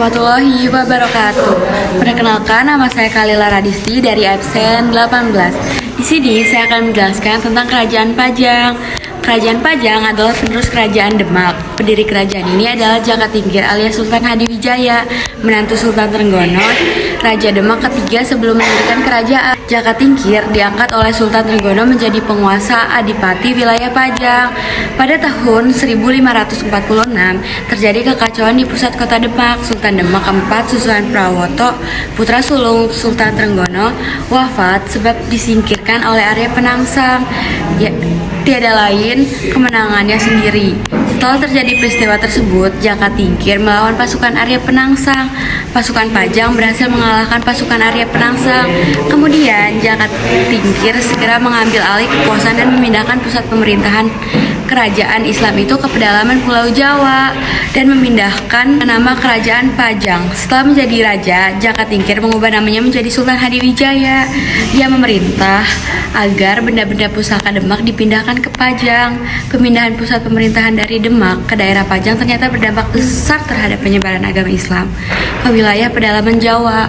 warahmatullahi wabarakatuh. Perkenalkan, nama saya Kalila Radisti dari absen 18. Di sini saya akan menjelaskan tentang Kerajaan Pajang. Kerajaan Pajang adalah penerus Kerajaan Demak. Pendiri kerajaan ini adalah Jaka Tingkir alias Sultan Hadiwijaya, menantu Sultan Trenggono, Raja Demak ketiga sebelum mendirikan kerajaan. Jaka Tingkir diangkat oleh Sultan Trenggono menjadi penguasa adipati wilayah Pajang. Pada tahun 1546 terjadi kekacauan di pusat kota Demak. Sultan Demak keempat Susuhan Prawoto, putra sulung Sultan Trenggono, wafat sebab disingkirkan oleh Arya Penangsang. Tiada lain kemenangannya sendiri. Setelah terjadi peristiwa tersebut, Jaka Tingkir melawan pasukan Arya Penangsang. Pasukan Pajang berhasil mengalahkan pasukan Arya Penangsang. Kemudian Jaka Tingkir segera mengambil alih kekuasaan dan memindahkan pusat pemerintahan kerajaan Islam itu ke pedalaman Pulau Jawa dan memindahkan nama Kerajaan Pajang. Setelah menjadi raja, Jaka Tingkir mengubah namanya menjadi Sultan Hadiwijaya. Dia memerintah agar benda-benda pusaka Demak dipindahkan ke Pajang. Pemindahan pusat pemerintahan dari Demak ke daerah Pajang ternyata berdampak besar terhadap penyebaran agama Islam ke wilayah pedalaman Jawa.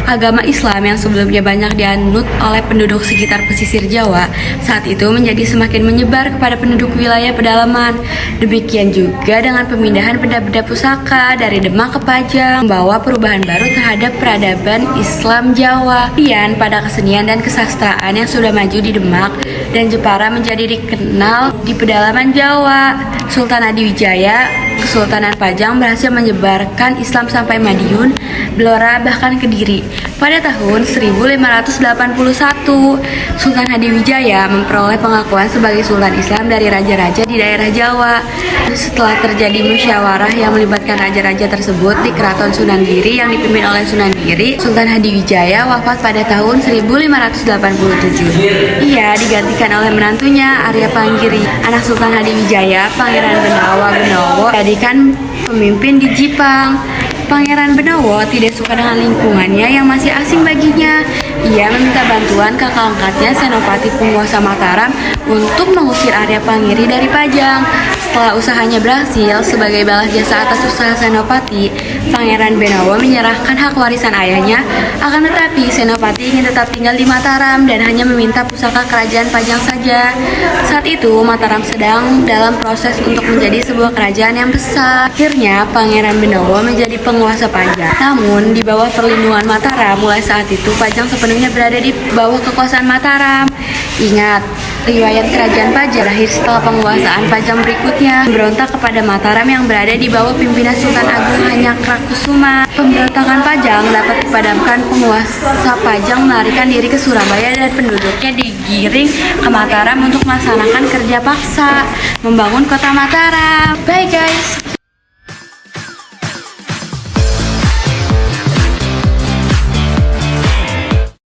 Agama Islam yang sebelumnya banyak dianut oleh penduduk sekitar pesisir Jawa, saat itu menjadi semakin menyebar kepada penduduk wilayah pedalaman. Demikian juga dengan pemindahan benda-benda pusaka dari Demak ke Pajang, membawa perubahan baru terhadap peradaban Islam Jawa. Kemudian pada kesenian dan kesastraan yang sudah maju di Demak dan Jepara menjadi dikenal di pedalaman Jawa. Sultan Hadiwijaya, Kesultanan Pajang berhasil menyebarkan Islam sampai Madiun, Blora, bahkan Kediri. Pada tahun 1581, Sultan Hadiwijaya memperoleh pengakuan sebagai Sultan Islam dari raja-raja di daerah Jawa. Setelah terjadi musyawarah yang melibatkan raja-raja tersebut di Keraton Sunan Giri yang dipimpin oleh Sunan Giri, Sultan Hadiwijaya wafat pada tahun 1587. Ia digantikan oleh menantunya Arya Panggiri, anak Sultan Hadiwijaya. Pangeran Benowo jadikan pemimpin di Jipang. Pangeran Benowo tidak suka dengan lingkungannya yang masih asing baginya. Ia meminta bantuan kakak angkatnya Senopati penguasa Mataram untuk mengusir Arya Panggiri dari Pajang. Setelah usahanya berhasil, sebagai balas jasa atas usaha Senopati, Pangeran Benowo menyerahkan hak warisan ayahnya. Akan tetapi Senopati ingin tetap tinggal di Mataram dan hanya meminta pusaka kerajaan Pajang saja. Saat itu Mataram sedang dalam proses untuk menjadi sebuah kerajaan yang besar. Akhirnya Pangeran Benowo menjadi penguasa Pajang. Namun di bawah perlindungan Mataram, mulai saat itu Pajang sepenuhnya berada di bawah kekuasaan Mataram. Ingat, riwayat kerajaan Pajang berakhir setelah penguasaan Pajang berikutnya memberontak kepada Mataram yang berada di bawah pimpinan Sultan Agung Hanyakarakusuma. Pemberontakan Pajang dapat dipadamkan penguasa Pajang melarikan diri ke Surabaya dan penduduknya digiring ke Mataram untuk melaksanakan kerja paksa membangun kota Mataram. Bye guys.